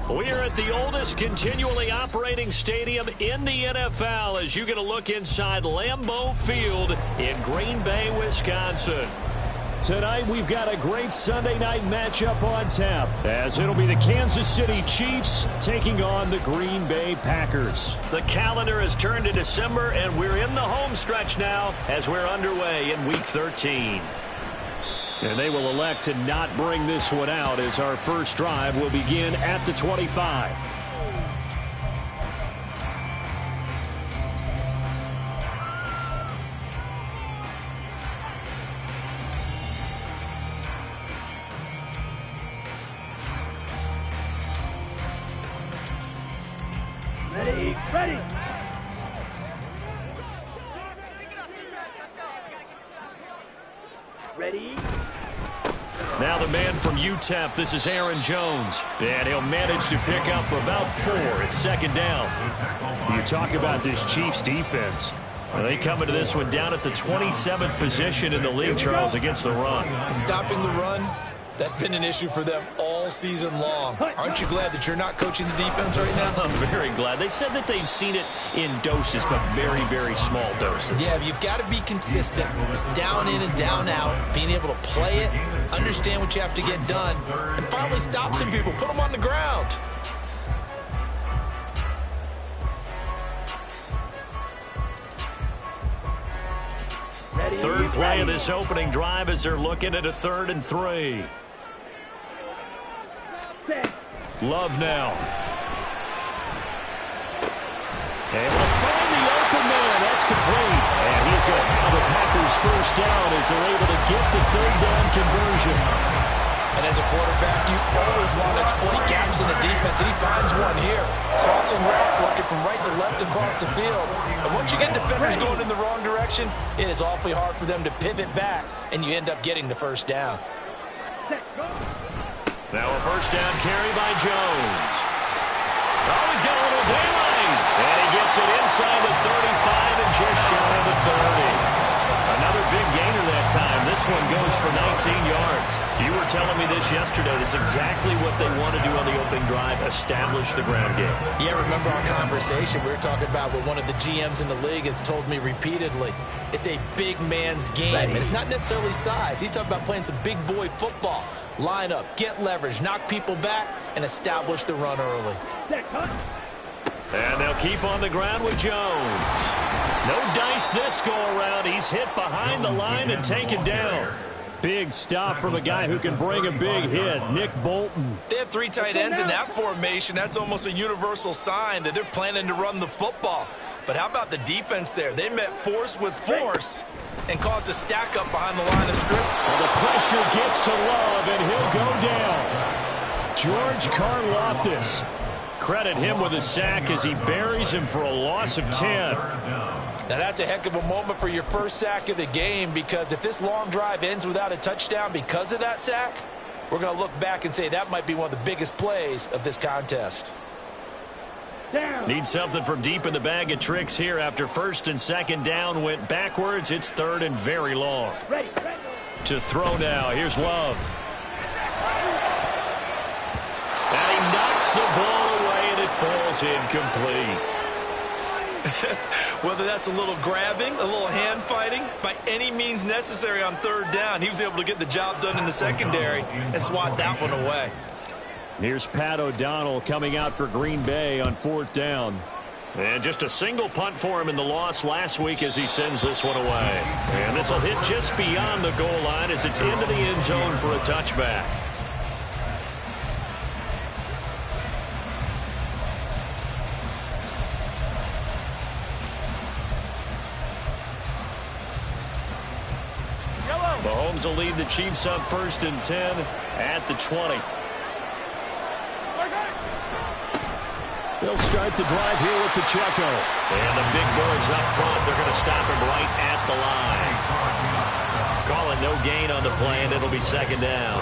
We're at the oldest continually operating stadium in the NFL as you get a look inside Lambeau Field in Green Bay, Wisconsin. Tonight, we've got a great Sunday night matchup on tap, as it'll be the Kansas City Chiefs taking on the Green Bay Packers. The calendar has turned to December, and we're in the home stretch now as we're underway in Week 13. And they will elect to not bring this one out as our first drive will begin at the 25. Ready. Ready. Now the man from UTEP, this is Aaron Jones. And he'll manage to pick up about 4 at second down. You talk about this Chiefs defense. They come into this one down at the 27th position in the league, Charles, against the run. Stopping the run, that's been an issue for them all season long. Aren't you glad that you're not coaching the defense right now? I'm very glad. They said that they've seen it in doses, but very, very small doses. Yeah, you've got to be consistent. It's down in and down out, being able to play it, understand what you have to get done, and finally stop some people, put them on the ground. Third play of this opening drive as they're looking at a 3rd and 3. Love now. Able to find the open man. That's complete. And he's going to have the Packers first down as they're able to get the 3rd down conversion. And as a quarterback, you always want to exploit gaps in the defense, and he finds one here. Crossing route, working from right to left across the field. And once you get defenders going in the wrong direction, it is awfully hard for them to pivot back, and you end up getting the first down. Now a first down carry by Jones. Oh, he's got a little daylight. And he gets it inside the 35 and just shy of the 30. Another big gainer that time. This one goes for 19 yards. You were telling me this yesterday. That's exactly what they want to do on the opening drive, establish the ground game. Yeah, remember our conversation. We were talking about what one of the GMs in the league has told me repeatedly. It's a big man's game, and it's not necessarily size. He's talking about playing some big boy football. Line up, get leverage, knock people back, and establish the run early. And they'll keep on the ground with Jones. No dice this go-around. He's hit behind the line and taken down. Big stop from a guy who can bring a big hit, Nick Bolton. They have 3 tight ends in that formation. That's almost a universal sign that they're planning to run the football. But how about the defense there? They met force with force and caused a stack up behind the line of scrimmage. Well, the pressure gets to Love, and he'll go down. George Karlaftis. Credit him with a sack as he buries him for a loss of 10. Now, that's a heck of a moment for your first sack of the game, because if this long drive ends without a touchdown because of that sack, we're going to look back and say that might be one of the biggest plays of this contest. Need something from deep in the bag of tricks here after 1st and 2nd down went backwards. It's 3rd and very long. To throw now. Here's Love. And he knocks the ball away, and it falls incomplete. Whether that's a little grabbing, a little hand fighting, by any means necessary on 3rd down, he was able to get the job done in the secondary and swat that one away. Here's Pat O'Donnell coming out for Green Bay on 4th down. And just a single punt for him in the loss last week as he sends this one away. And this will hit just beyond the goal line as it's into the end zone for a touchback. Mahomes will lead the Chiefs up 1st and 10 at the 20. They'll start the drive here with Pacheco. And the big boys up front, they're going to stop him right at the line. Call it no gain on the play, and it'll be 2nd down.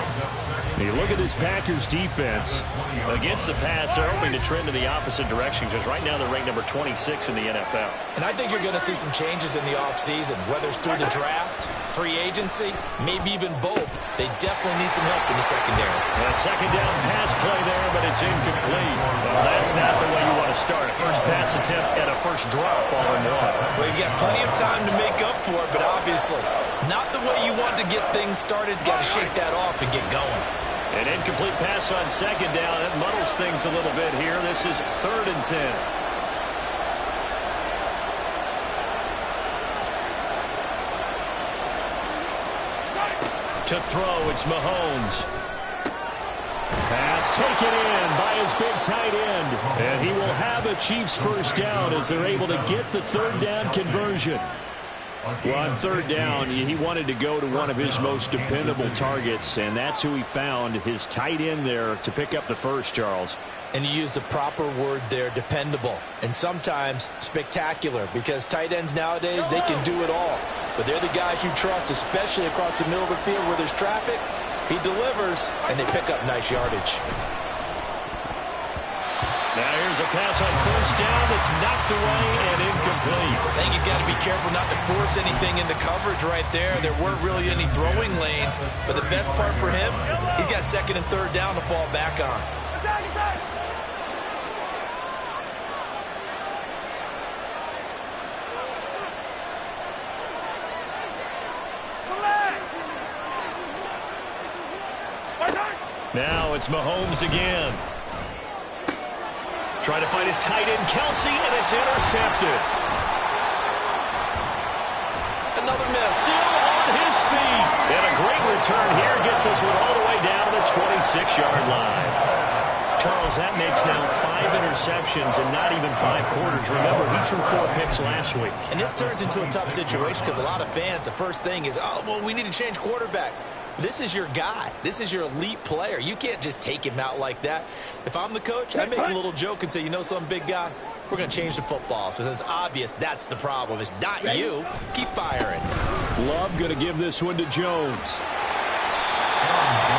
You look at this Packers defense. Against the pass, they're hoping to trend in the opposite direction because right now they're ranked number 26 in the NFL. And I think you're going to see some changes in the offseason, whether it's through the draft, free agency, maybe even both. They definitely need some help in the secondary. A second down pass play there, but it's incomplete. Well, that's not the way you want to start. A first pass attempt and a first drop all in one. Well, you've got plenty of time to make up for it, but obviously not the way you want to get things started. Got to shake that off and get going. An incomplete pass on second down. That muddles things a little bit here. This is 3rd and 10. To throw, it's Mahomes. Pass taken in by his big tight end. And he will have a Chiefs first down as they're able to get the 3rd down conversion. Well, on 3rd down, he wanted to go to one of his most dependable targets, and that's who he found, his tight end there, to pick up the first, Charles. And you used the proper word there, dependable, and sometimes spectacular, because tight ends nowadays, they can do it all. But they're the guys you trust, especially across the middle of the field where there's traffic. He delivers, and they pick up nice yardage. Now here's a pass on 1st down that's knocked away and incomplete. I think he's got to be careful not to force anything into coverage right there. There weren't really any throwing lanes, but the best part for him, he's got 2nd and 3rd down to fall back on. Now it's Mahomes again. Trying to find his tight end, Kelsey, and it's intercepted. Another miss. Still on his feet. And a great return here gets us all the way down to the 26-yard line. Charles, that makes now 5 interceptions and not even 5 quarters. Remember, he threw 4 picks last week. And this turns into a tough situation because a lot of fans, the first thing is, oh, well, we need to change quarterbacks. This is your guy. This is your elite player. You can't just take him out like that. If I'm the coach, I make a little joke and say, you know some big guy, we're going to change the football. So it's obvious that's the problem. It's not you. Keep firing. Love going to give this one to Jones.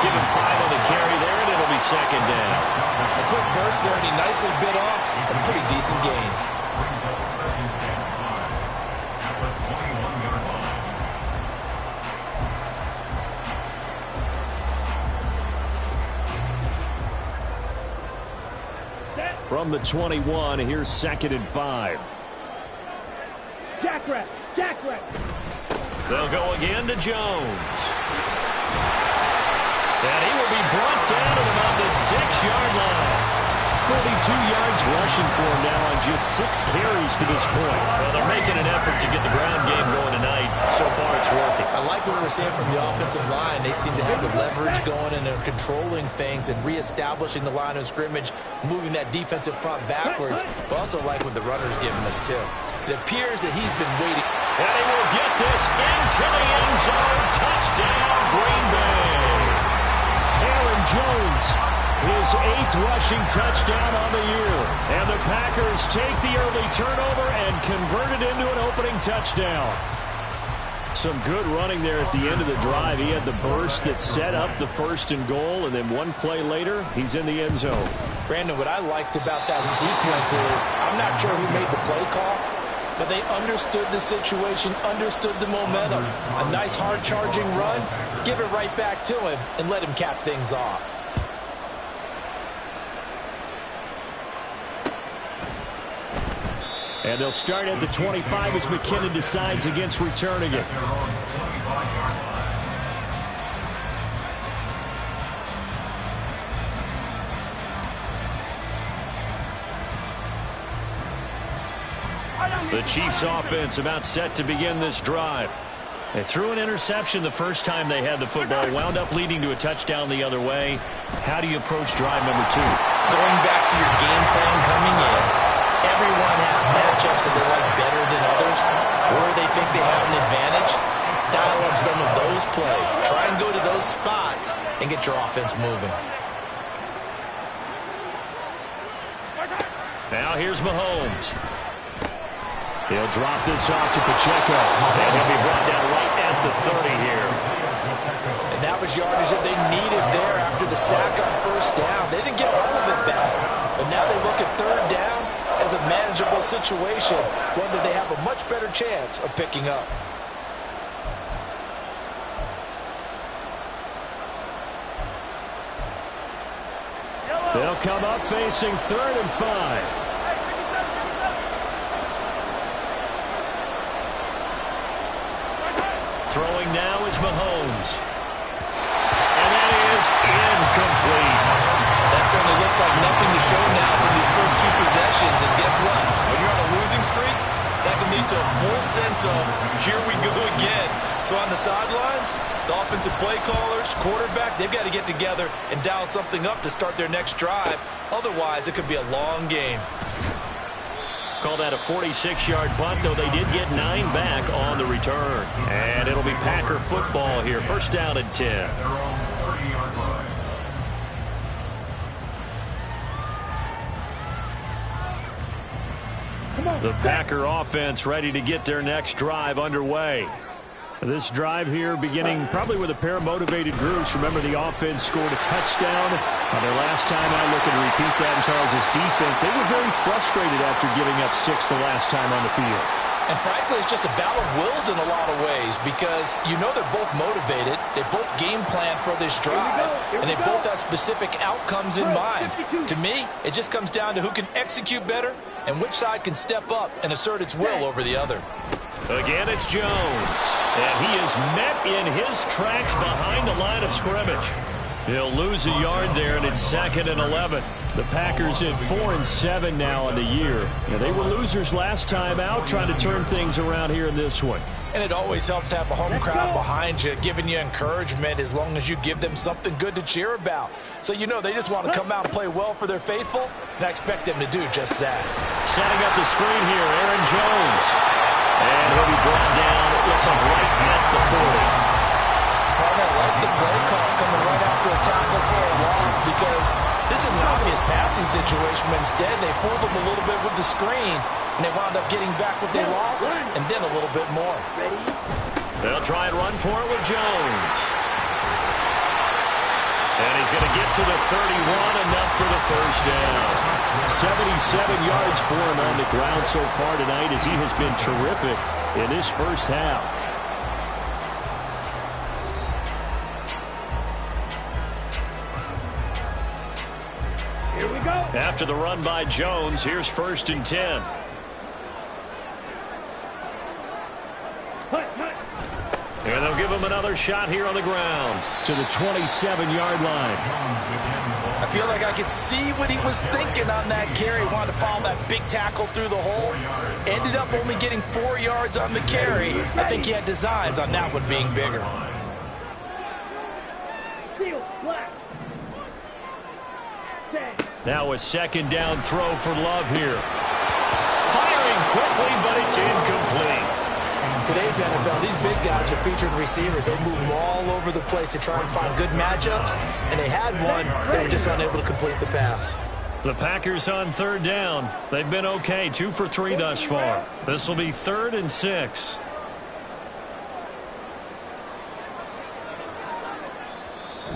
Give him 5 on the carry there, and it'll be 2nd down. A quick burst there, and he nicely bit off a pretty decent gain. From the 21, here's 2nd and 5. Jackrabbit, jackrabbit. They'll go again to Jones. And he will be brought down at about the 6-yard line. 42 yards rushing for him now on just 6 carries to this point. Well, they're making an effort to get the ground game going tonight. So far, it's working. I like what we're seeing from the offensive line. They seem to have the leverage going, and they're controlling things and reestablishing the line of scrimmage, moving that defensive front backwards. But also like what the runner's giving us, too. It appears that he's been waiting. And he will get this into the end zone. Touchdown, Green Bay. Aaron Jones, his 8th rushing touchdown on the year. And the Packers take the early turnover and convert it into an opening touchdown. Some good running there at the end of the drive. He had the burst that set up the 1st and goal, and then one play later, he's in the end zone. Brandon, what I liked about that sequence is I'm not sure who made the play call, but they understood the situation, understood the momentum. A nice hard-charging run, give it right back to him, and let him cap things off. And they'll start at the 25 as McKinnon decides against returning it. The Chiefs offense about set to begin this drive. They threw an interception the first time they had the football, wound up leading to a touchdown the other way. How do you approach drive number 2? Going back to your game plan coming in, everyone has matchups that they like better than others, or they think they have an advantage. Dial up some of those plays. Try and go to those spots and get your offense moving. Now here's Mahomes. He'll drop this off to Pacheco, and he'll be brought down right at the 30 here. And now we much yardage that they needed there after the sack on first down. They didn't get all of it back, but now they look at third down as a manageable situation, one that they have a much better chance of picking up. They'll come up facing 3rd and 5. Throwing now is Mahomes. And that is incomplete. That certainly looks like nothing to show now from these first 2 possessions. And guess what? When you're on a losing streak, that can lead to a full sense of, here we go again. So on the sidelines, the offensive play callers, quarterback, they've got to get together and dial something up to start their next drive. Otherwise, it could be a long game. Call that a 46-yard punt, though they did get 9 back on the return. And it'll be Packer football here. First down and 10. The Packer offense ready to get their next drive underway. This drive here beginning probably with a pair of motivated groups. Remember, the offense scored a touchdown on their last time out. Looking to repeat that in Charles' defense. They were very frustrated after giving up 6 the last time on the field. And frankly, it's just a battle of wills in a lot of ways because you know they're both motivated. They both game plan for this drive, and they both have specific outcomes in mind. To me, it just comes down to who can execute better and which side can step up and assert its will over the other. Again, it's Jones, and he is met in his tracks behind the line of scrimmage. He'll lose a yard there, and it's 2nd and 11. The Packers at 4-7 now on the year. Now, they were losers last time out, trying to turn things around here in this one. And it always helps to have a home crowd behind you, giving you encouragement as long as you give them something good to cheer about. So you know they just want to come out and play well for their faithful, and I expect them to do just that. Setting up the screen here, Aaron Jones. And he'll be brought down, it looks like right at the 40. Partner, like the play call coming right after a tackle for a loss because this is an obvious passing situation, but instead they fooled them a little bit with the screen, and they wound up getting back what they lost, and then a little bit more. They'll try and run for it with Jones. And he's going to get to the 31, enough for the first down. 77 yards for him on the ground so far tonight as he has been terrific in this first half. Here we go. After the run by Jones, here's 1st and 10. And they'll give him another shot here on the ground to the 27-yard line. I feel like I could see what he was thinking on that carry. He wanted to follow that big tackle through the hole. Ended up only getting 4 yards on the carry. I think he had designs on that one being bigger. Now a 2nd down throw for Love here. Firing quickly, but it's incomplete. Today's NFL, these big guys are featured receivers. They move them all over the place to try and find good matchups, and they had one. They were just unable to complete the pass. The Packers on 3rd down. They've been okay, 2 for 3 thus far. This will be 3rd and 6.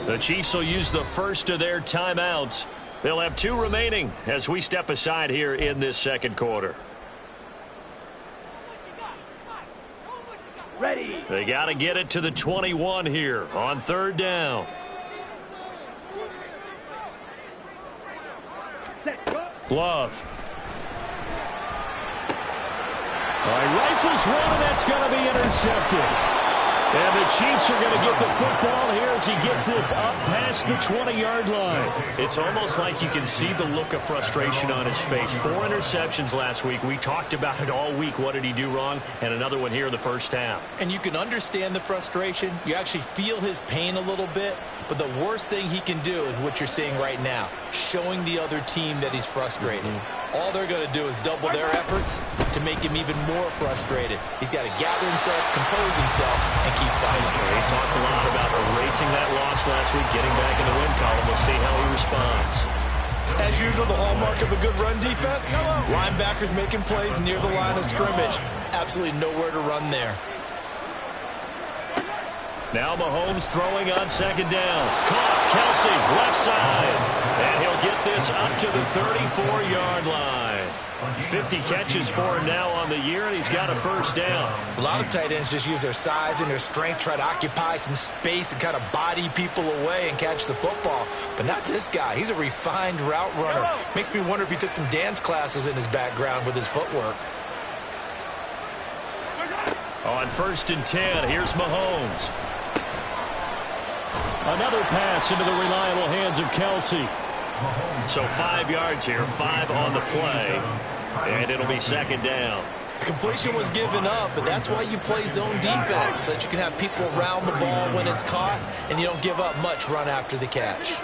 The Chiefs will use the first of their timeouts. They'll have 2 remaining as we step aside here in this 2nd quarter. Ready. They got to get it to the 21 here on 3rd down. Love. All right, rifles one, and that's going to be intercepted. And the Chiefs are going to get the football here as he gets this up past the 20-yard line. It's almost like you can see the look of frustration on his face. 4 interceptions last week. We talked about it all week. What did he do wrong? And another one here in the first half. And you can understand the frustration. You actually feel his pain a little bit. But the worst thing he can do is what you're seeing right now, showing the other team that he's frustrated. All they're going to do is double their efforts to make him even more frustrated. He's got to gather himself, compose himself, and keep fighting. He talked a lot about erasing that loss last week, getting back in the win column. We'll see how he responds. As usual, the hallmark of a good run defense, linebackers making plays near the line of scrimmage. Absolutely nowhere to run there. Now Mahomes throwing on second down. Caught. Kelsey, left side. And he'll get this up to the 34-yard line. 50 catches for him now on the year, and he's got a first down. A lot of tight ends just use their size and their strength, try to occupy some space and kind of body people away and catch the football. But not this guy. He's a refined route runner. Makes me wonder if he took some dance classes in his background with his footwork. On 1st and 10, here's Mahomes. Another pass into the reliable hands of Kelsey. So 5 yards here, 5 on the play, and it'll be second down. The completion was given up, but that's why you play zone defense, so that you can have people around the ball when it's caught, and you don't give up much run after the catch.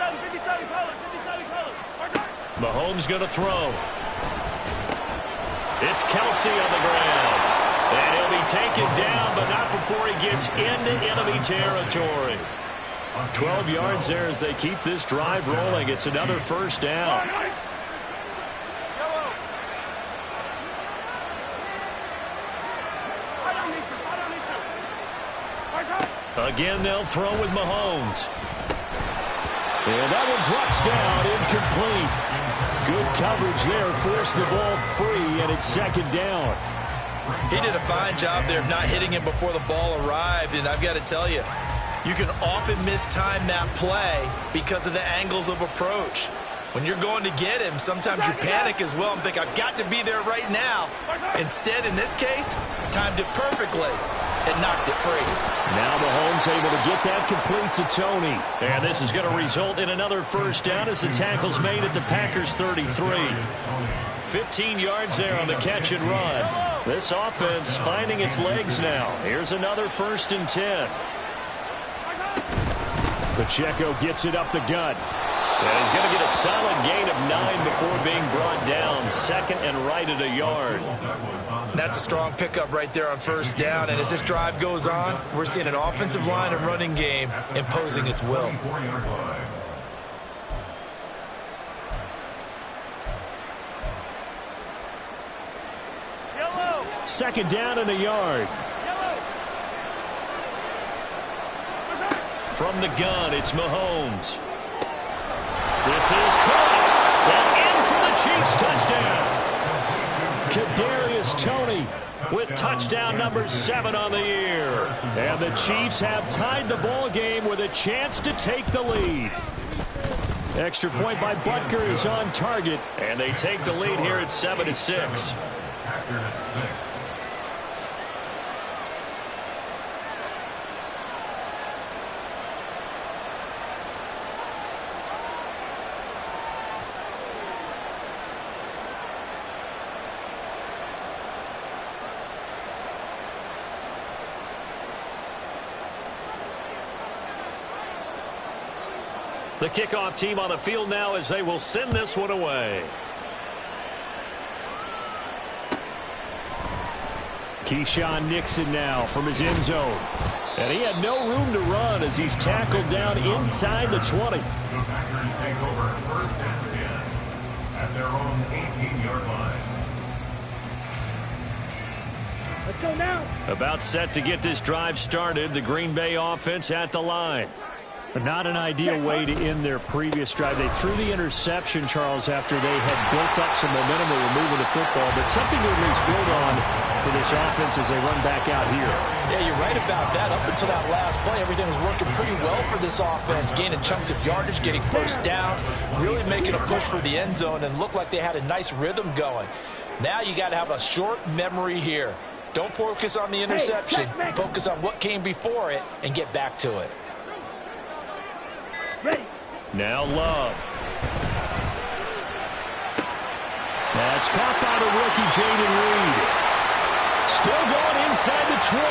Mahomes going to throw. It's Kelsey on the ground, and he'll be taken down, but not before he gets into enemy territory. 12 yards there as they keep this drive rolling. It's another first down. Again, they'll throw with Mahomes. And that one drops down, incomplete. Good coverage there, forced the ball free, and it's second down. He did a fine job there of not hitting him before the ball arrived, and I've got to tell you, you can often mistime that play because of the angles of approach. When you're going to get him, sometimes you panic as well and think, I've got to be there right now. Instead, in this case, timed it perfectly and knocked it free. Now Mahomes able to get that complete to Tony. And this is going to result in another first down as the tackle's made at the Packers' 33. 15 yards there on the catch and run. This offense finding its legs now. Here's another 1st and 10. Pacheco gets it up the gut. And he's going to get a solid gain of 9 before being brought down. Second and right at a yard. That's a strong pickup right there on first down. And as this drive goes on, we're seeing an offensive line and running game imposing its will. Second down and a yard. From the gun, it's Mahomes. This is caught. And in for the Chiefs touchdown. Kadarius Toney with touchdown number 7 on the year. And the Chiefs have tied the ball game with a chance to take the lead. Extra point by Butker is on target. And they take the lead here at 7-6. The kickoff team on the field now as they will send this one away. Keyshawn Nixon now from his end zone. And he had no room to run as he's tackled down inside the 20. The Packers take over 1st and 10 at their own 18-yard line. Let's go now. About set to get this drive started. The Green Bay offense at the line. But not an ideal way to end their previous drive. They threw the interception, Charles, after they had built up some momentum. They were moving the football, but something to at least build on for this offense as they run back out here. Yeah, you're right about that. Up until that last play, everything was working pretty well for this offense, gaining chunks of yardage, getting first downs, really making a push for the end zone, and looked like they had a nice rhythm going. Now you got to have a short memory here. Don't focus on the interception. Focus on what came before it and get back to it. Ready. Now Love. That's caught by the rookie, Jaden Reed. Still going inside the 20.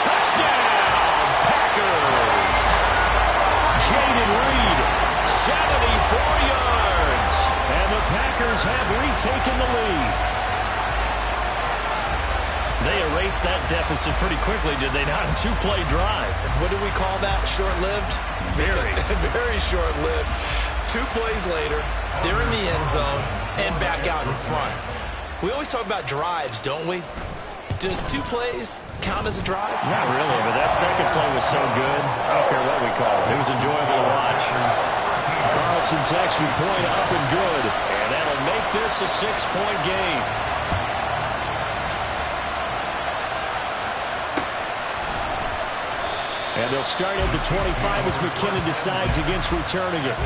Touchdown, Packers. Jaden Reed, 74 yards. And the Packers have retaken the lead. They erased that deficit pretty quickly, did they not? A 2-play drive. What do we call that? Short-lived? Very. Very short-lived. 2 plays later, they're in the end zone and back out in front. We always talk about drives, don't we? Does 2 plays count as a drive? Not really, but that second play was so good. I don't care what we call it. It was enjoyable to watch. Carlson's extra point up and good. And that'll make this a 6-point game. And they'll start at the 25 as McKinnon decides against returning it.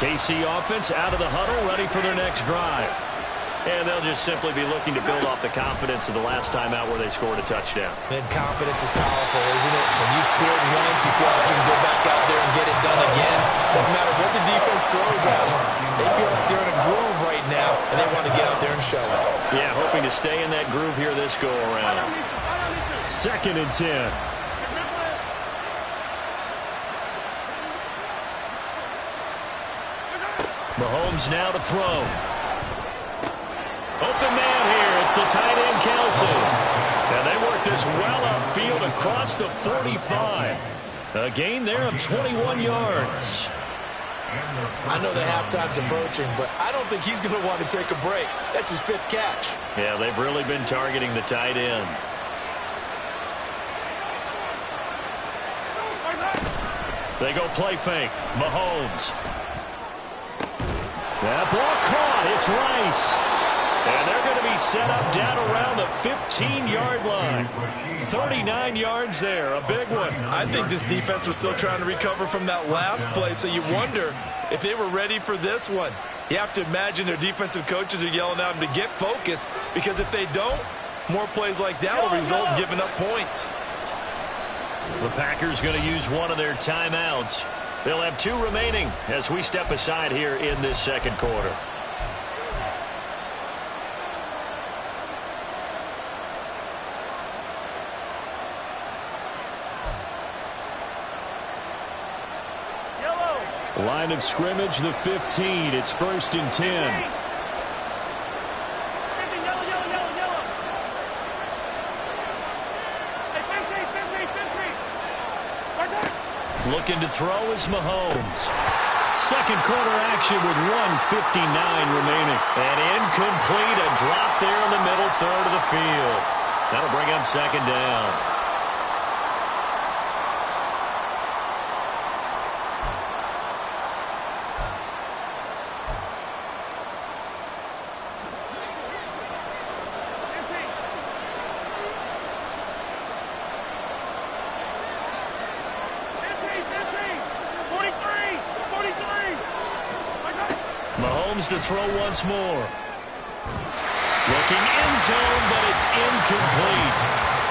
KC offense out of the huddle, ready for their next drive. And they'll just simply be looking to build off the confidence of the last time out where they scored a touchdown. And confidence is powerful, isn't it? When you scored once, you feel like you can go back out there and get it done again. Doesn't matter what the defense throws at them. They feel like they're in a groove right now, and they want to get out there and show it. Yeah, hoping to stay in that groove here this go-around. 2nd and 10. Mahomes now to throw. Open man here. It's the tight end, Kelsey. And they work this well upfield across the 45. A gain there of 21 yards. I know the halftime's approaching, but I don't think he's going to want to take a break. That's his 5th catch. Yeah, they've really been targeting the tight end. They go play fake. Mahomes. That ball caught. It's Rice. And they're going to be set up down around the 15-yard line. 39 yards there. A big one. I think this defense was still trying to recover from that last play, so you wonder if they were ready for this one. You have to imagine their defensive coaches are yelling at them to get focused, because if they don't, more plays like that will result in giving up points. The Packers going to use one of their timeouts. They'll have 2 remaining as we step aside here in this second quarter. Line of scrimmage, the 15. It's 1st and 10. Looking to throw is Mahomes. Second quarter action with 1:59 remaining. And incomplete, a drop there in the middle third of the field. That'll bring up 2nd down. Mahomes to throw once more. Looking end zone, but it's incomplete.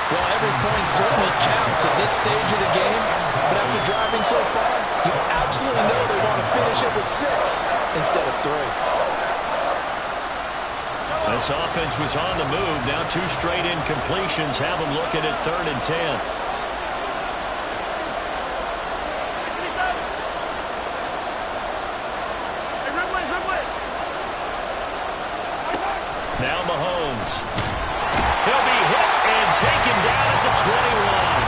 Well, every point certainly counts at this stage of the game, but after driving so far, you absolutely know they want to finish it with 6 instead of 3. This offense was on the move. Now 2 straight incompletions have them looking at 3rd and 10. Now Mahomes. He'll be hit and taken down at the 21.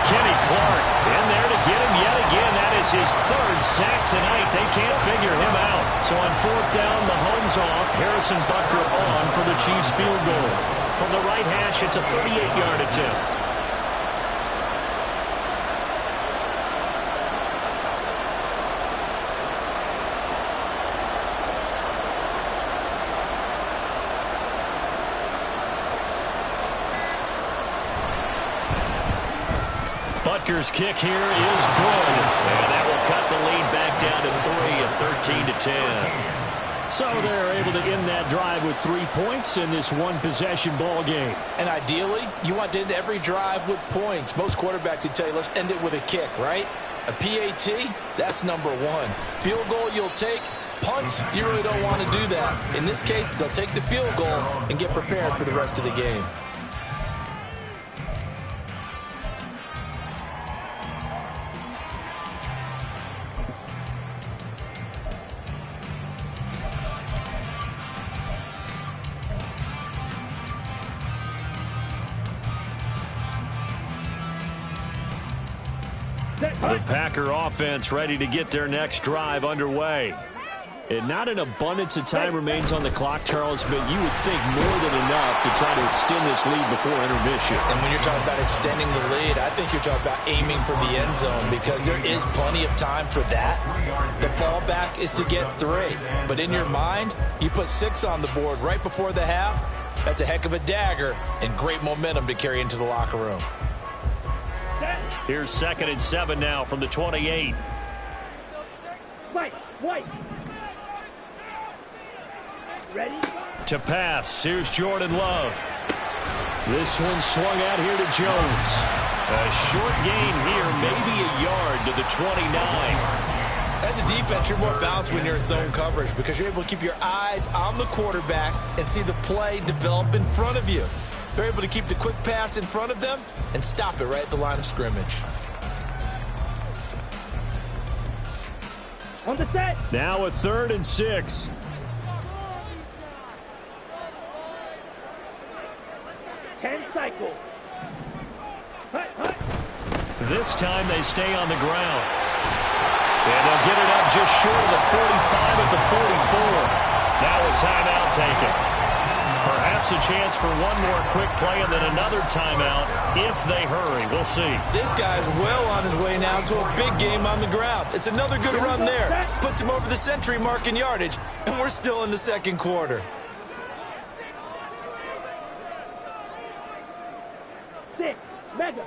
Kenny Clark in there to get him yet again. That is his 3rd sack tonight. They can't figure him out. So on 4th down, Mahomes off. Harrison Butker on for the Chiefs field goal. From the right hash, it's a 38-yard attempt. Butker's kick here is good. And that will cut the lead back down to 3 at 13-10. So they're able to end that drive with 3 points in this one-possession ball game. And ideally, you want to end every drive with points. Most quarterbacks would tell you, let's end it with a kick, right? A PAT, that's number 1. Field goal you'll take. Punts, you really don't want to do that. In this case, they'll take the field goal and get prepared for the rest of the game. The Packer offense ready to get their next drive underway. And not an abundance of time remains on the clock, Charles, but you would think more than enough to try to extend this lead before intermission. And when you're talking about extending the lead, I think you're talking about aiming for the end zone because there is plenty of time for that. The fallback is to get 3. But in your mind, you put 6 on the board right before the half. That's a heck of a dagger and great momentum to carry into the locker room. Here's 2nd and 7 now from the 28. White. Ready? To pass, here's Jordan Love. This one swung out here to Jones. A short gain here, maybe a yard to the 29. As a defense, you're more balanced when you're in zone coverage because you're able to keep your eyes on the quarterback and see the play develop in front of you. They're able to keep the quick pass in front of them and stop it right at the line of scrimmage. On the set. Now a 3rd and 6. 10 cycles. Hut. This time they stay on the ground. And they'll get it up just short of the 45 at the 44. Now a timeout taken. Perhaps a chance for one more quick play and then another timeout if they hurry. We'll see. This guy's well on his way now to a big game on the ground. It's another good run there. Puts him over the century mark in yardage, and we're still in the second quarter. 6. Mega.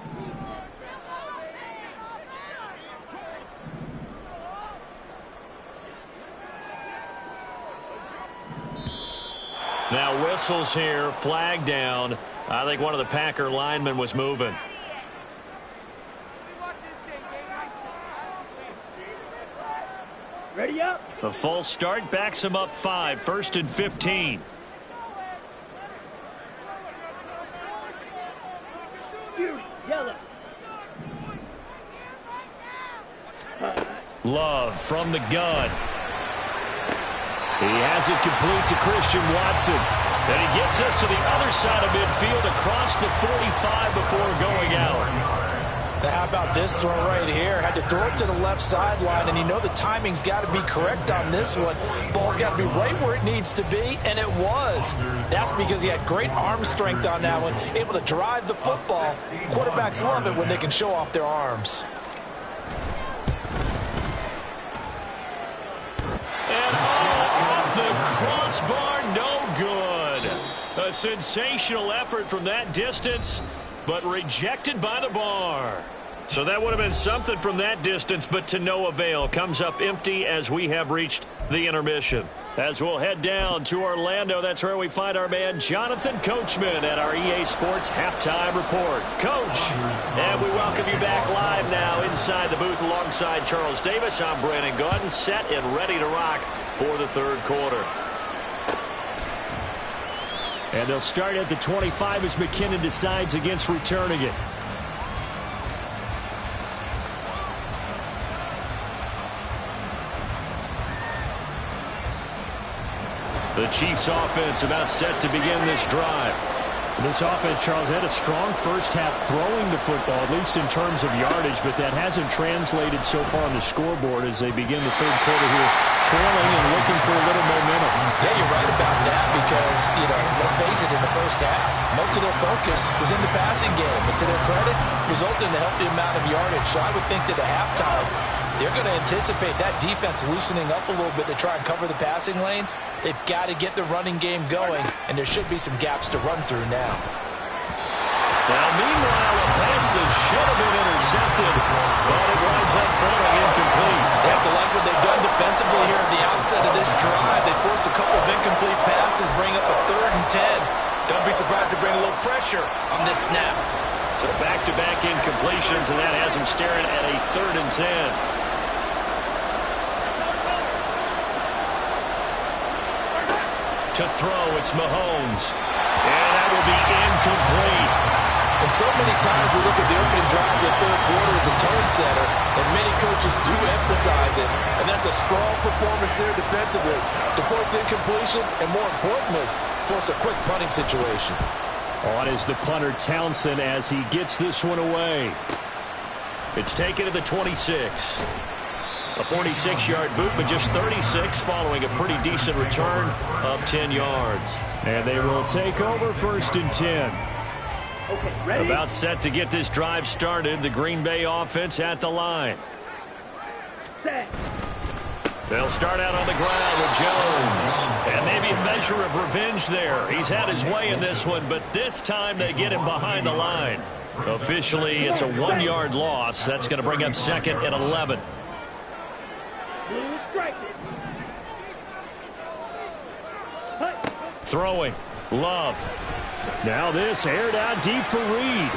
Now whistles here, flag down. I think one of the Packer linemen was moving. Ready up. A false start backs him up 5, 1st and 15. Yellow. Love from the gun. He has it complete to Christian Watson. And he gets us to the other side of midfield across the 45 before going out. Now how about this throw right here? Had to throw it to the left sideline, and you know the timing's got to be correct on this one. Ball's got to be right where it needs to be, and it was. That's because he had great arm strength on that one, able to drive the football. Quarterbacks love it when they can show off their arms. And off the crossbar, no good. A sensational effort from that distance, but rejected by the bar. So that would have been something from that distance, but to no avail. Comes up empty as we have reached the intermission. As we'll head down to Orlando, that's where we find our man Jonathan Coachman at our EA Sports Halftime Report. Coach, and we welcome you back live now inside the booth alongside Charles Davis. I'm Brandon Gaudin, set and ready to rock for the third quarter. And they'll start at the 25 as McKinnon decides against returning it. The Chiefs offense about set to begin this drive. This offense, Charles, had a strong first half throwing the football, at least in terms of yardage, but that hasn't translated so far on the scoreboard as they begin the third quarter here, trailing and looking for a little momentum. Yeah, you're right about that because, let's face it, in the first half, most of their focus was in the passing game. But to their credit, resulted in a healthy amount of yardage. So I would think that at halftime, they're going to anticipate that defense loosening up a little bit to try and cover the passing lanes. They've got to get the running game going, and there should be some gaps to run through now. Now, meanwhile, a pass that should have been intercepted, but it winds up falling incomplete. They have to like what they've done defensively here at the outset of this drive. They forced a couple of incomplete passes, bring up a 3rd and 10. Don't be surprised to bring a little pressure on this snap. So back-to-back incompletions, and that has them staring at a 3rd and 10. To throw, it's Mahomes. And that will be incomplete. And so many times we look at the opening drive of the third quarter as a tone setter, and many coaches do emphasize it. And that's a strong performance there defensively to force incompletion and, more importantly, force a quick punting situation. On is the punter Townsend as he gets this one away. It's taken to the 26. A 46-yard boot, but just 36 following a pretty decent return of 10 yards. And they will take over 1st and 10. Okay, ready? About set to get this drive started. The Green Bay offense at the line. Set. They'll start out on the ground with Jones. And maybe a measure of revenge there. He's had his way in this one, but this time they get him behind the line. Officially, it's a 1-yard loss. That's going to bring up 2nd and 11. Blue strike it. Hut. Throwing. Love. Now this aired out deep for Reed.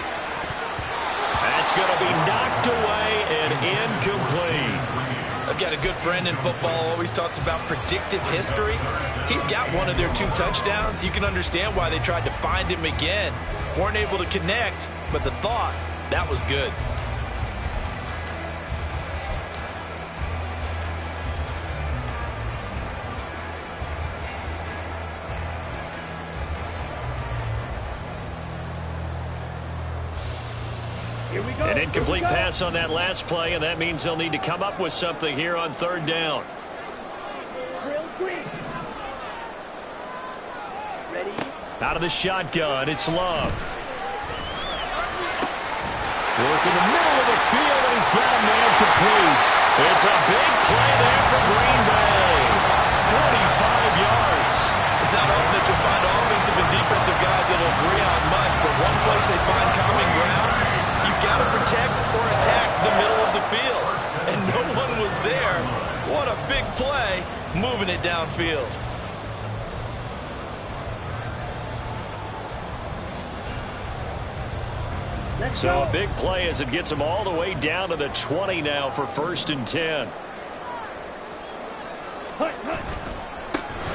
That's going to be knocked away and incomplete. I've got a good friend in football, always talks about predictive history. He's got one of their 2 touchdowns. You can understand why they tried to find him again. Weren't able to connect, but the thought, that was good. Here we go. An incomplete Here we go. pass on that last play, and that means they'll need to come up with something here on 3rd down. Drill green. Ready? Out of the shotgun, it's Love. Work in the middle of the field, and he's got a man complete. It's a big play there for Green Bay. 45 yards. It's not often that you'll find offensive and defensive guys that will agree on much, but one place they find common ground, you've got to protect or attack the middle of the field. And no one was there. What a big play, moving it downfield. So a big play as it gets them all the way down to the 20 now for 1st and 10. Hut, hut.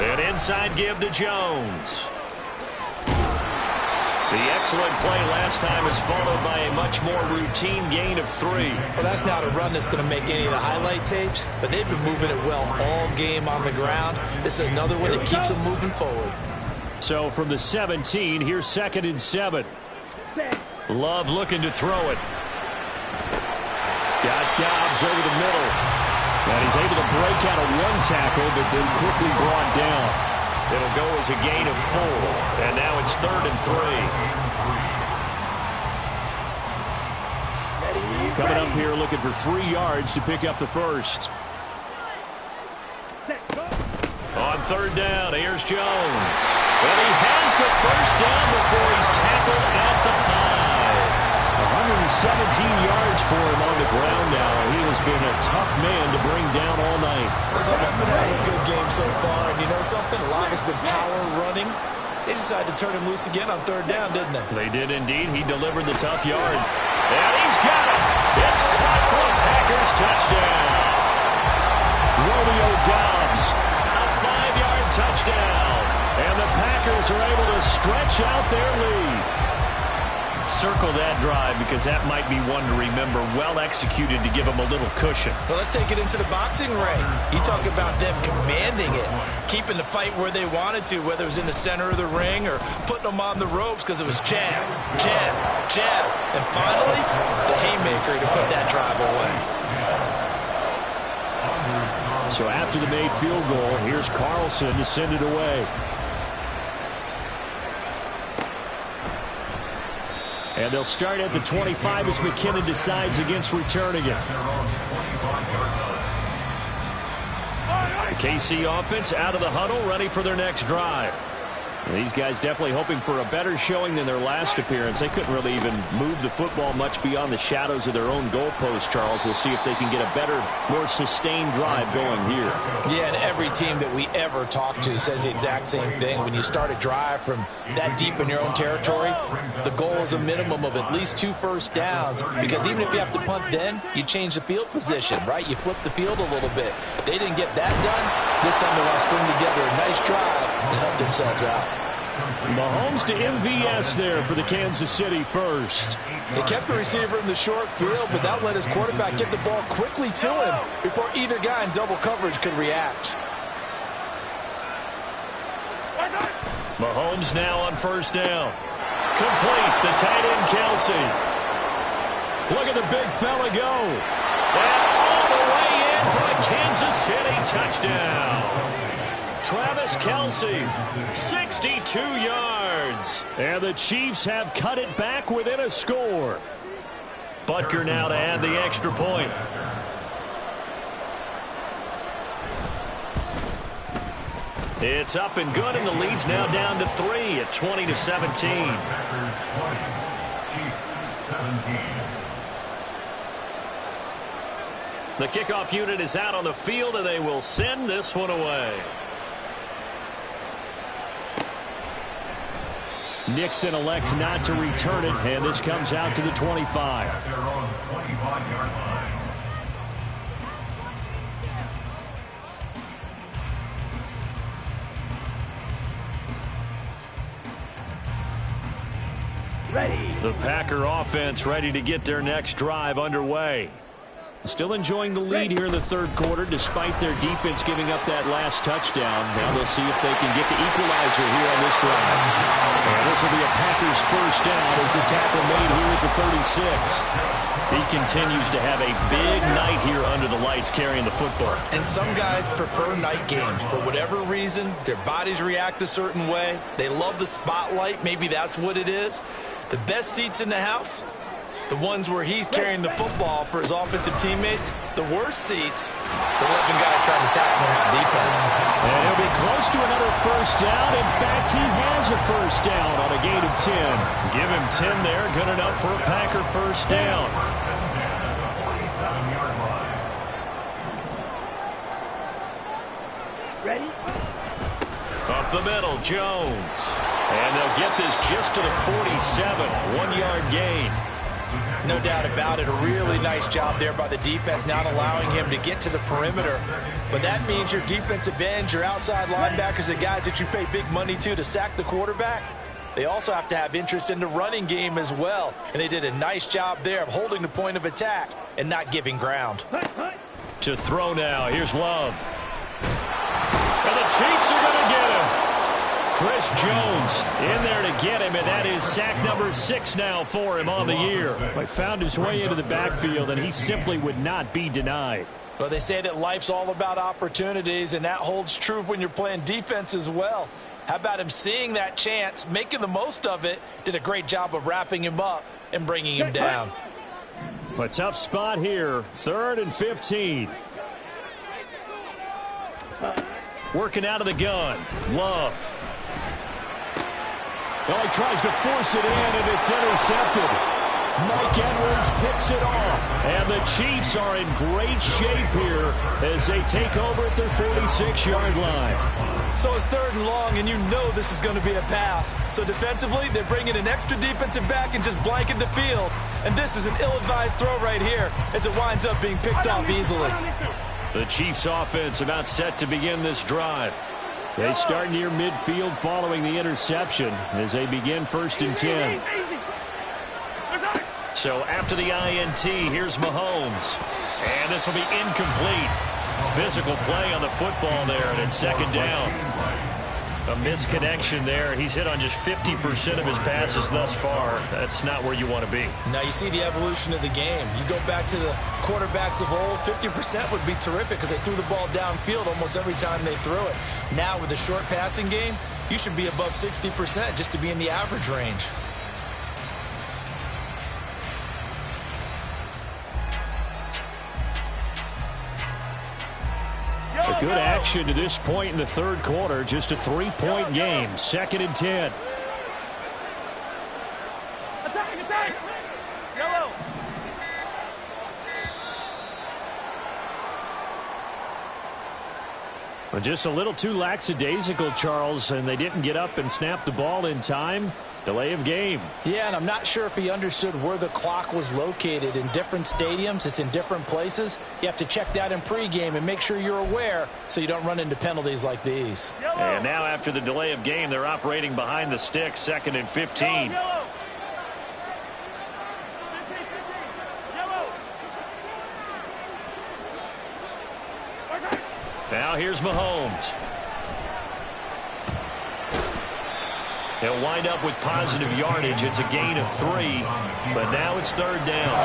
An inside give to Jones. The excellent play last time is followed by a much more routine gain of 3. Well, that's not a run that's going to make any of the highlight tapes, but they've been moving it well all game on the ground. This is another one that keeps them moving forward. So from the 17, here's 2nd and 7. Set. Love looking to throw it. Got Dobbs over the middle. And he's able to break out of 1 tackle, but then quickly brought down. It'll go as a gain of 4. And now it's 3rd and 3. Ready? Coming up here looking for 3 yards to pick up the first. Set. Go. On 3rd down, here's Jones. And he has the first down before he's tackled at the 5. 117 yards for him on the ground now. He has been a tough man to bring down all night. Someone's been having a good game so far, and you know something? A lot has been power running. They decided to turn him loose again on 3rd down, didn't they? They did indeed. He delivered the tough yard. And he's got it. It's caught for a Packers touchdown. Romeo Dobbs, a 5-yard touchdown. And the Packers are able to stretch out their lead. Circle that drive because that might be one to remember. Well executed to give them a little cushion. Well, let's take it into the boxing ring. You talk about them commanding it, keeping the fight where they wanted to, whether it was in the center of the ring or putting them on the ropes because it was jab, jab, jab. And finally, the haymaker to put that drive away. So after the made field goal, here's Carlson to send it away. And they'll start at the 25 as McKinnon decides against returning it. The KC offense out of the huddle, ready for their next drive. And these guys definitely hoping for a better showing than their last appearance. They couldn't really even move the football much beyond the shadows of their own goalpost, Charles. We'll see if they can get a better, more sustained drive going here. Yeah, and every team that we ever talk to says the exact same thing. When you start a drive from that deep in your own territory, the goal is a minimum of at least 2 first downs, because even if you have to punt then, you change the field position, right? You flip the field a little bit. They didn't get that done. This time they want to string together a nice drive and help themselves out. Mahomes to MVS there for the Kansas City first. They kept the receiver in the short field, but that let his quarterback get the ball quickly to him before either guy in double coverage could react. Mahomes now on 1st down. Complete, the tight end Kelsey. Look at the big fella go. And all the way in for a Kansas City touchdown. Travis Kelce, 62 yards. And the Chiefs have cut it back within a score. Butker now to add the extra point. It's up and good, and the lead's now down to 3 at 20-17. Packers 20, Chiefs 17. The kickoff unit is out on the field, and they will send this one away. Nixon elects not to return it, and this comes out to the 25. At their own 25-yard line. Ready. The Packer offense ready to get their next drive underway. Still enjoying the lead here in the third quarter, despite their defense giving up that last touchdown. Now they'll see if they can get the equalizer here on this drive. And this will be a Packers first down as the tackle made here at the 36. He continues to have a big night here under the lights carrying the football. And some guys prefer night games. For whatever reason, their bodies react a certain way. They love the spotlight. Maybe that's what it is. The best seats in the house, the ones where he's carrying the football for his offensive teammates. The worst seats, the 11 guys trying to tackle him on defense. And he'll be close to another first down. In fact, he has a first down on a gain of 10. Give him 10 there. Good enough for a Packer first down. First and 10 at the 47-yard line. Ready. Up the middle, Jones. And they'll get this just to the 47. 1-yard gain. No doubt about it. A really nice job there by the defense, not allowing him to get to the perimeter. But that means your defensive ends, your outside linebackers, the guys that you pay big money to sack the quarterback, they also have to have interest in the running game as well. And they did a nice job there of holding the point of attack and not giving ground. To throw now. Here's Love. And the Chiefs are going to get him. Chris Jones in there to get him, and that is sack number 6 now for him on the year. He found his way into the backfield, and he simply would not be denied. Well, they say that life's all about opportunities, and that holds true when you're playing defense as well. How about him seeing that chance, making the most of it, did a great job of wrapping him up and bringing him down. A tough spot here, 3rd and 15. Working out of the gun. Love. Well, he tries to force it in, and it's intercepted. Mike Edwards picks it off. And the Chiefs are in great shape here as they take over at their 46-yard line. So it's 3rd and long, and you know this is going to be a pass. So defensively, they're bringing an extra defensive back and just blanket the field. And this is an ill-advised throw right here as it winds up being picked off easily. The Chiefs offense about set to begin this drive. They start near midfield following the interception as they begin 1st and 10. So after the INT, here's Mahomes. And this will be incomplete. Physical play on the football there, and it's 2nd down. A misconnection there. He's hit on just 50% of his passes thus far. That's not where you want to be. Now you see the evolution of the game. You go back to the quarterbacks of old, 50% would be terrific because they threw the ball downfield almost every time they threw it. Now with the short passing game, you should be above 60% just to be in the average range. A good action to this point in the 3rd quarter. Just a 3-point game. 2nd and 10. Attack! Yellow! Well, just a little too lackadaisical, Charles, and they didn't get up and snap the ball in time. Delay of game. Yeah, and I'm not sure if he understood where the clock was located. In different stadiums, it's in different places. You have to check that in pregame and make sure you're aware so you don't run into penalties like these. And now after the delay of game, they're operating behind the stick, 2nd and 15. Now here's Mahomes. He'll wind up with positive yardage. It's a gain of 3, but now it's 3rd down.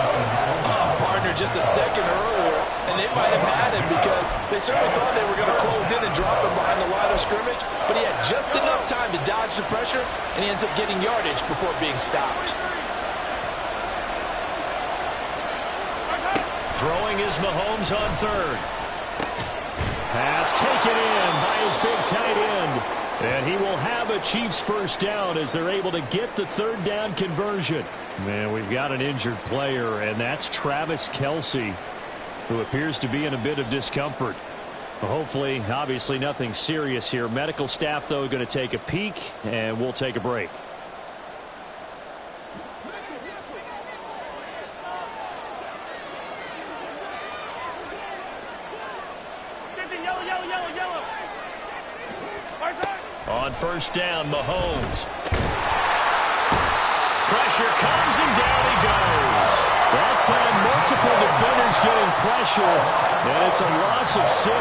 Partner, just a second earlier, and they might have had him because they certainly thought they were going to close in and drop him behind the line of scrimmage, but he had just enough time to dodge the pressure, and he ends up getting yardage before being stopped. Throwing is Mahomes on 3rd. Pass taken in by his big tight end. And he will have a Chiefs first down as they're able to get the 3rd down conversion. And we've got an injured player, and that's Travis Kelce, who appears to be in a bit of discomfort. Hopefully, obviously nothing serious here. Medical staff, though, going to take a peek, and we'll take a break. On 1st down, Mahomes. Pressure comes and down he goes. That time, multiple defenders getting pressure, and it's a loss of 6.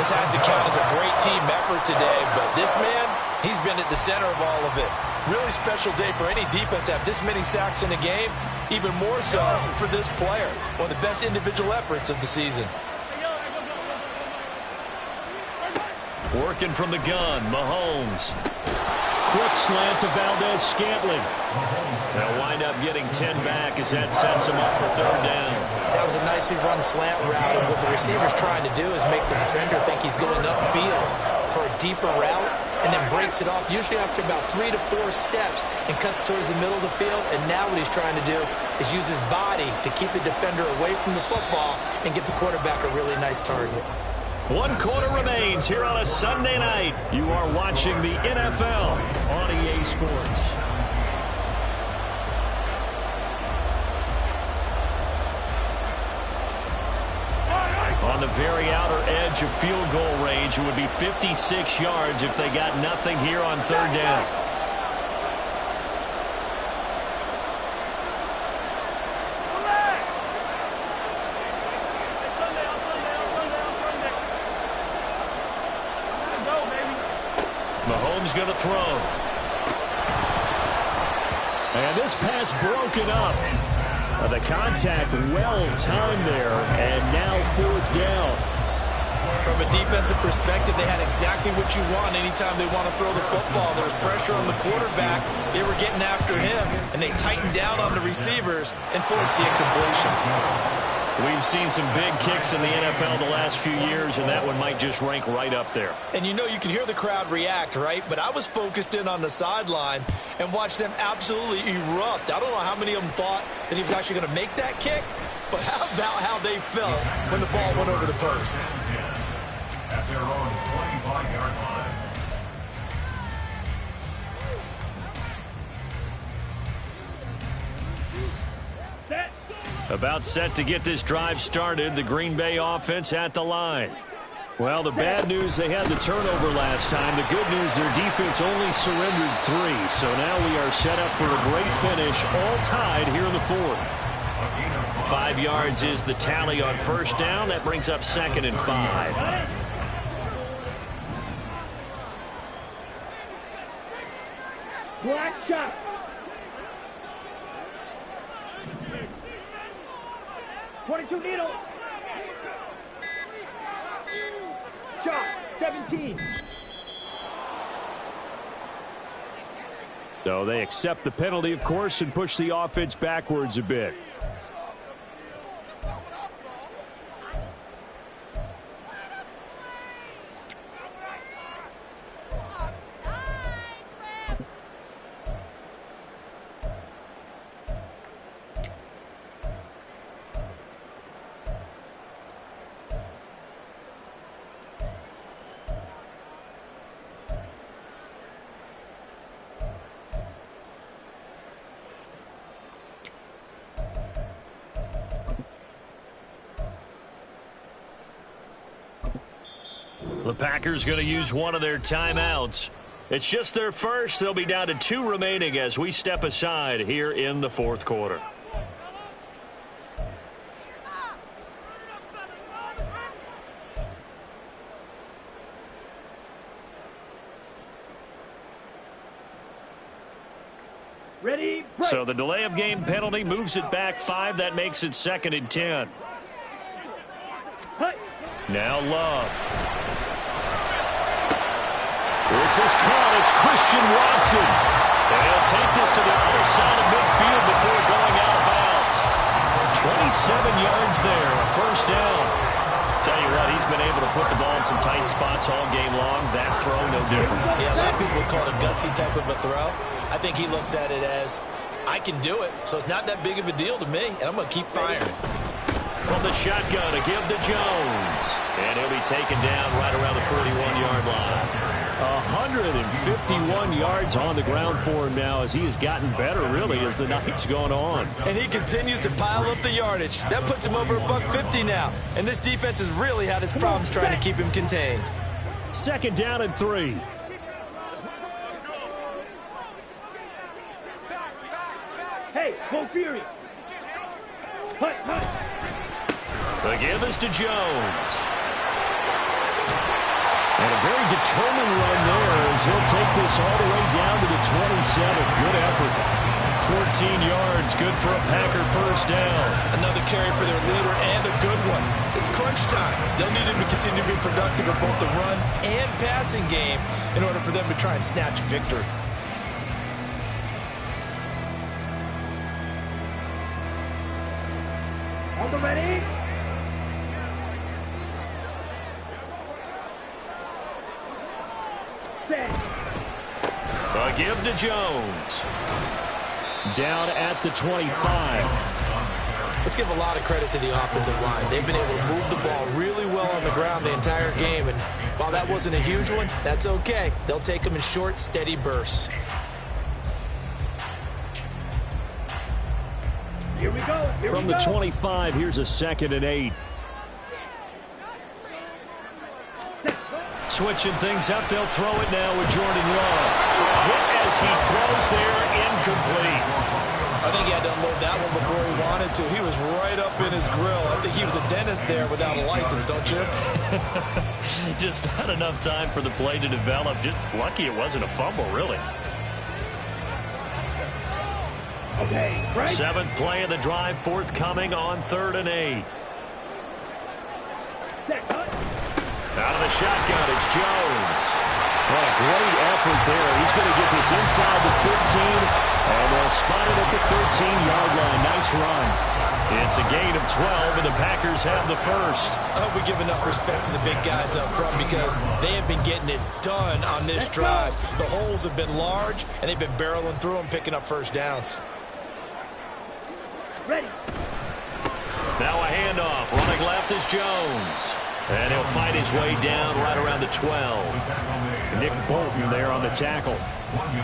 This has to count as a great team effort today, but this man, he's been at the center of all of it. Really special day for any defense to have this many sacks in a game, even more so for this player. One of the best individual efforts of the season. Working from the gun, Mahomes. Quick slant to Valdez-Scantling. They'll wind up getting 10 back as that sets him up for 3rd down. That was a nicely run slant route, and what the receiver's trying to do is make the defender think he's going upfield for a deeper route, and then breaks it off, usually after about 3 to 4 steps, and cuts towards the middle of the field. And now what he's trying to do is use his body to keep the defender away from the football and give the quarterback a really nice target. 1 quarter remains here on a Sunday night. You are watching the NFL on EA Sports. On the very outer edge of field goal range, it would be 56 yards if they got nothing here on 3rd down. Mahomes going to throw. And this pass broken up. The contact well-timed there, and now 4th down. From a defensive perspective, they had exactly what you want anytime they want to throw the football. There was pressure on the quarterback. They were getting after him, and they tightened down on the receivers and forced the incompletion. We've seen some big kicks in the NFL the last few years, and that one might just rank right up there. And you know, you can hear the crowd react, right? But I was focused in on the sideline and watched them absolutely erupt. I don't know how many of them thought that he was actually going to make that kick, but how about how they felt when the ball went over the post? At their own 25-yard line. About set to get this drive started, the Green Bay offense at the line. Well, the bad news, they had the turnover last time. The good news, their defense only surrendered 3. So now we are set up for a great finish, all tied here in the 4th. 5 yards is the tally on 1st down. That brings up 2nd and 5. Black shot. .22 needle. Shot 17. So they accept the penalty, of course, and push the offense backwards a bit. The Packers going to use one of their timeouts. It's just their first. They'll be down to 2 remaining as we step aside here in the 4th quarter. Ready, break. So the delay of game penalty moves it back 5. That makes it 2nd and 10. Hut. Now Love. This is caught. It's Christian Watson. And he'll take this to the other side of midfield before going out of bounds. 27 yards there, a first down. Tell you what, he's been able to put the ball in some tight spots all game long. That throw, no different. Yeah, a lot of people call it a gutsy type of a throw. I think he looks at it as, I can do it, so it's not that big of a deal to me, and I'm going to keep firing. From the shotgun, a give to Jones. And he'll be taken down right around the 41-yard line. 151 yards on the ground for him now as he has gotten better, really, as the night's gone on. And he continues to pile up the yardage. That puts him over $150 now. And this defense has really had its problems trying to keep him contained. 2nd down and 3. Hey, go Fury. Hut, hut. The give is to Jones. And a very determined run there as he'll take this all the way down to the 27. Good effort. 14 yards, good for a Packer first down. Another carry for their leader and a good one. It's crunch time. They'll need him to continue to be productive in both the run and passing game in order for them to try and snatch a victory. On the ready. Set. A give to Jones. Down at the 25. Let's give a lot of credit to the offensive line. They've been able to move the ball really well on the ground the entire game. And while that wasn't a huge one, that's okay. They'll take them in short, steady bursts. Here we go. Here From we the go. 25, here's a 2nd and 8. Switching things up, they'll throw it now with Jordan Love. Hit as he throws there, incomplete. I think he had to unload that one before he wanted to. He was right up in his grill. I think he was a dentist there without a license, don't you? Just not enough time for the play to develop. Just lucky it wasn't a fumble, really. Okay, right. 7th play of the drive, forthcoming on 3rd and 8. Set, hut. Out of the shotgun, it's Jones. What a great effort there. He's going to get this inside the 15, and they'll spot it at the 13-yard line. Nice run. It's a gain of 12, and the Packers have the first. I hope we give enough respect to the big guys up front because they have been getting it done on this drive. The holes have been large, and they've been barreling through them, picking up first downs. Ready. Now a handoff. Running left is Jones. And he'll fight his way down right around the 12. Nick Bolton there on the tackle.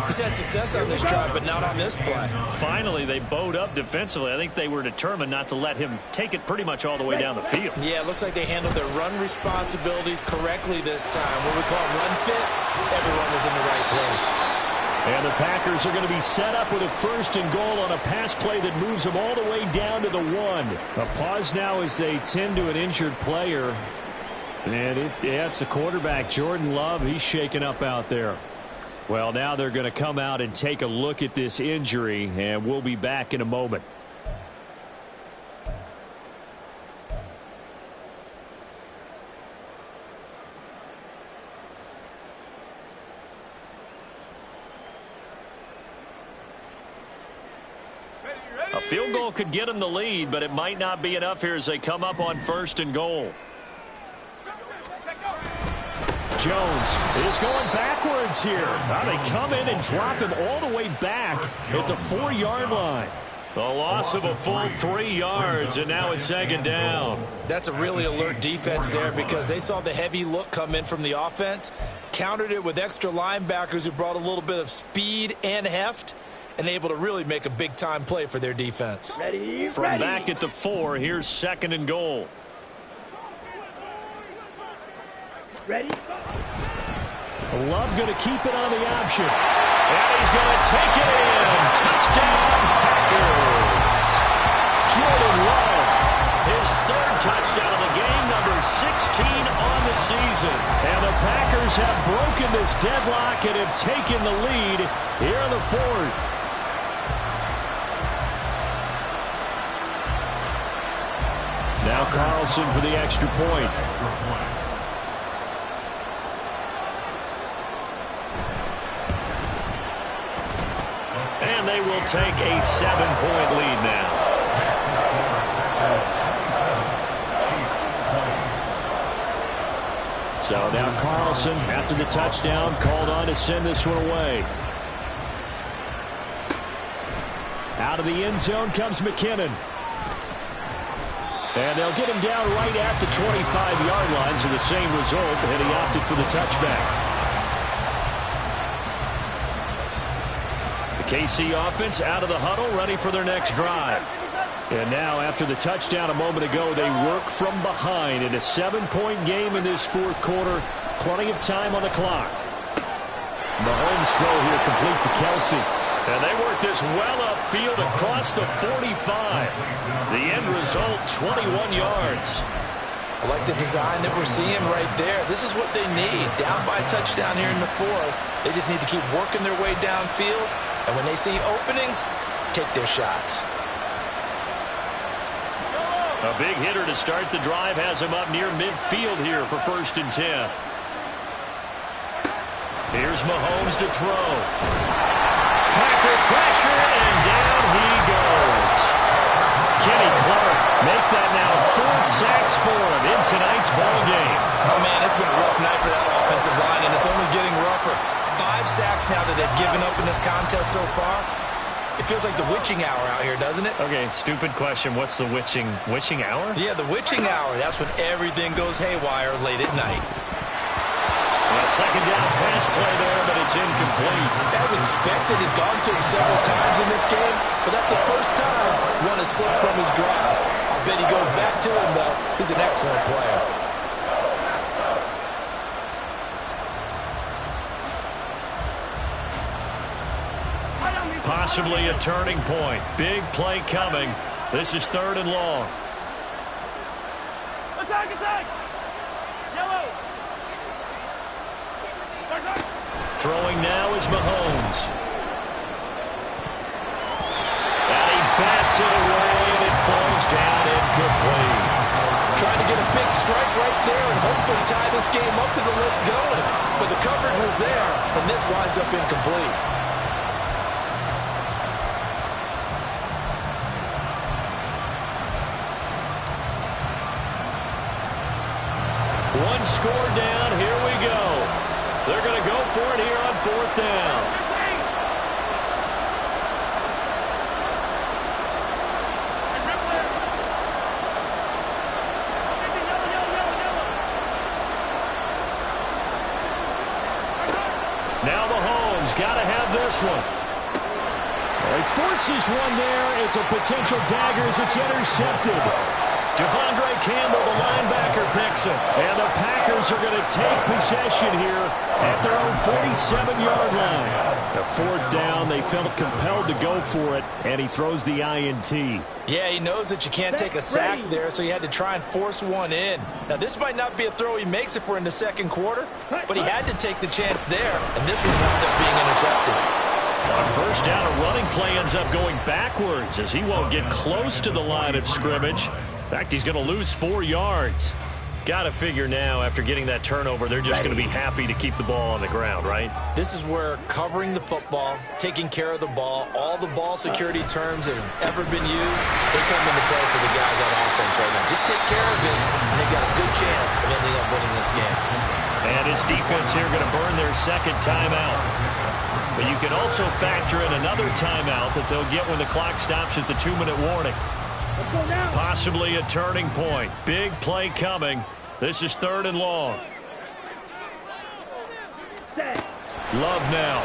He's had success on this drive, but not on this play. Finally, they bowed up defensively. I think they were determined not to let him take it pretty much all the way down the field. Yeah, it looks like they handled their run responsibilities correctly this time. What we call run fits, everyone was in the right place. And the Packers are going to be set up with a 1st and goal on a pass play that moves them all the way down to the 1. A pause now as they tend to an injured player. And it's the quarterback, Jordan Love. He's shaken up out there. Well, now they're going to come out and take a look at this injury, and we'll be back in a moment. A field goal could get them the lead, but it might not be enough here as they come up on 1st and goal. Jones is going backwards here. Now they come in and drop him all the way back at the 4-yard line. A loss of a full 3 yards, and now it's 2nd down. That's a really alert defense there because they saw the heavy look come in from the offense, countered it with extra linebackers who brought a little bit of speed and heft, and able to really make a big-time play for their defense. Ready, From ready. back at the 4, here's 2nd and goal. Ready. Love going to keep it on the option. And he's going to take it in. Touchdown, Packers. Jordan Love, his 3rd touchdown of the game, number 16 on the season. And the Packers have broken this deadlock and have taken the lead here in the 4th. Now Carlson for the extra point. And they will take a 7-point lead now. So now Carlson, after the touchdown, called on to send this one away. Out of the end zone comes McKinnon. And they'll get him down right at the 25-yard line, so the same result, and he opted for the touchback. The KC offense out of the huddle, ready for their next drive. And now, after the touchdown a moment ago, they work from behind in a 7-point game in this fourth quarter. Plenty of time on the clock. Mahomes' throw here complete to Kelsey. And they work this well upfield across the 45. The end result, 21 yards. I like the design that we're seeing right there. This is what they need. Down by a touchdown here in the fourth. They just need to keep working their way downfield. And when they see openings, take their shots. A big hitter to start the drive has him up near midfield here for 1st and 10. Here's Mahomes to throw. Packer pressure, and down he goes. Kenny Clark make that now 4 sacks for him in tonight's ball game. Oh, man, it's been a rough night for that offensive line, and it's only getting rougher. 5 sacks now that they've given up in this contest so far. It feels like the witching hour out here, doesn't it? Okay, stupid question. What's the witching hour? Yeah, the witching hour. That's when everything goes haywire late at night. A second down pass play there, but it's incomplete. As expected, he's gone to him several times in this game, but that's the first time one has slipped from his grasp. I'll bet he goes back to him, though. He's an excellent player. Possibly a turning point. Big play coming. This is 3rd and long. Attack, attack! Yellow! Throwing now is Mahomes. And he bats it away, and it falls down incomplete. Trying to get a big strike right there and hopefully tie this game up to the lift going. But the coverage was there, and this winds up incomplete. One score down. Here we go. They're going to go for it here on 4th down. Now Mahomes got to have this one. He forces one there. It's a potential dagger as it's intercepted. Devondre Campbell, the linebacker, picks it. And the Packers are going to take possession here at their own 47-yard line. A 4th down, they felt compelled to go for it, and he throws the INT. Yeah, he knows that you can't take a sack there, so he had to try and force one in. Now, this might not be a throw he makes if we're in the second quarter, but he had to take the chance there, and this one wound up being intercepted. On 1st down, a running play ends up going backwards as he won't get close to the line of scrimmage. In fact, he's going to lose 4 yards. Got to figure now, after getting that turnover, they're just going to be happy to keep the ball on the ground, right? This is where covering the football, taking care of the ball, all the ball security terms that have ever been used, they come into play for the guys on offense right now. Just take care of it, and they've got a good chance of ending up winning this game. And his defense here going to burn their 2nd timeout. But you can also factor in another timeout that they'll get when the clock stops at the 2-minute warning. Possibly a turning point. Big play coming. This is 3rd and long. Love now.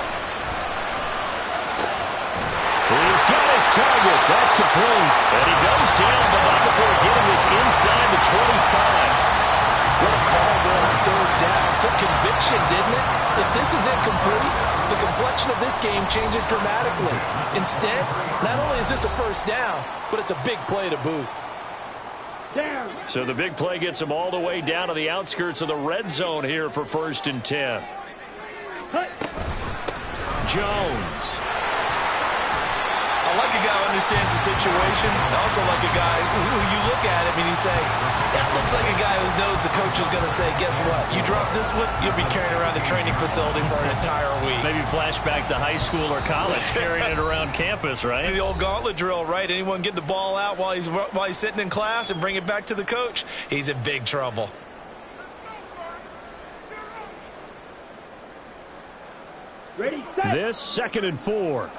He's got his target. That's complete. And he goes down, but not before getting this inside the 25. What a call there on 3rd down. Took conviction, didn't it? If this is incomplete, the complexion of this game changes dramatically. Instead, not only is this a 1st down, but it's a big play to boot. Down. So the big play gets him all the way down to the outskirts of the red zone here for 1st and 10. Cut. Jones. I like a guy who understands the situation. I also like a guy who you look at him and you say, that looks like a guy who knows the coach is going to say, guess what? You drop this one, you'll be carrying around the training facility for an entire week. Maybe flashback to high school or college, carrying it around campus, right? The old gauntlet drill, right? Anyone get the ball out while he's sitting in class and bring it back to the coach, he's in big trouble. Ready, set. This 2nd and 4.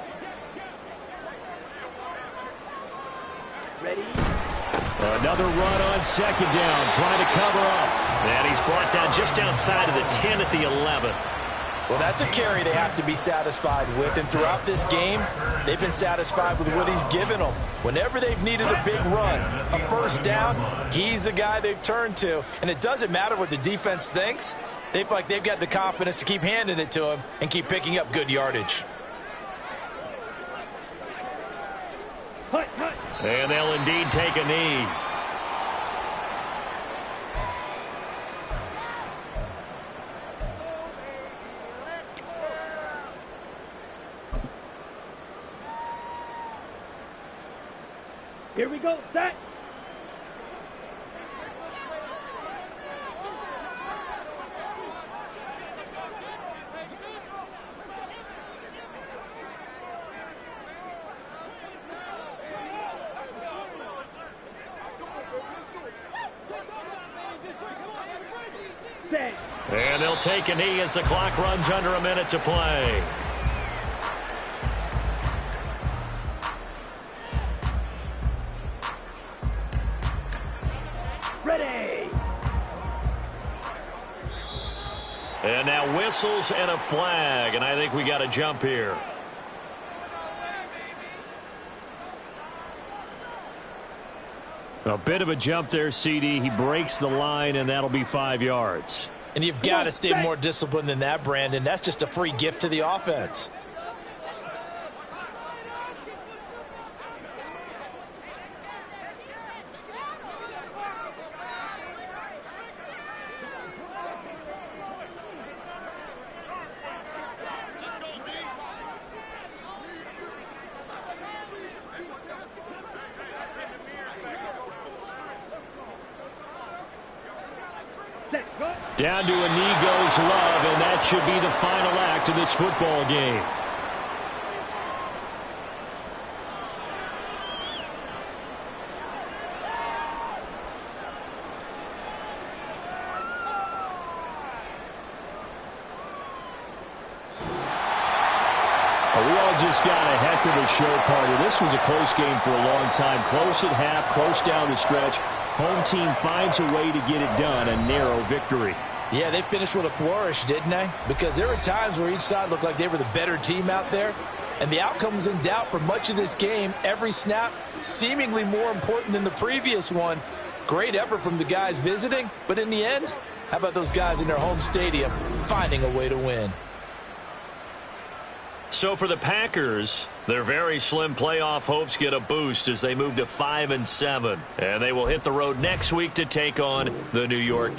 Ready. Another run on 2nd down, trying to cover up. And he's brought down just outside of the 10 at the 11. Well, that's a carry they have to be satisfied with. And throughout this game, they've been satisfied with what he's given them. Whenever they've needed a big run, a first down, he's the guy they've turned to. And it doesn't matter what the defense thinks. They feel like they've got the confidence to keep handing it to him and keep picking up good yardage. Hut, hut. And they'll indeed take a knee. Here we go, set. Set. And they'll take a knee as the clock runs under a minute to play. Ready. And now whistles and a flag, and I think we got a jump here. A bit of a jump there, CD. He breaks the line, and that'll be 5 yards. And you've got to stay more disciplined than that, Brandon. That's just a free gift to the offense. Down to a knee goes Love, and that should be the final act of this football game. We all just got a heck of a show party. This was a close game for a long time. Close at half, close down the stretch. Home team finds a way to get it done, a narrow victory. Yeah, they finished with a flourish, didn't they? Because there were times where each side looked like they were the better team out there. And the outcome was in doubt for much of this game. Every snap seemingly more important than the previous one. Great effort from the guys visiting. But in the end, how about those guys in their home stadium finding a way to win? So for the Packers, their very slim playoff hopes get a boost as they move to 5-7. And they will hit the road next week to take on the New York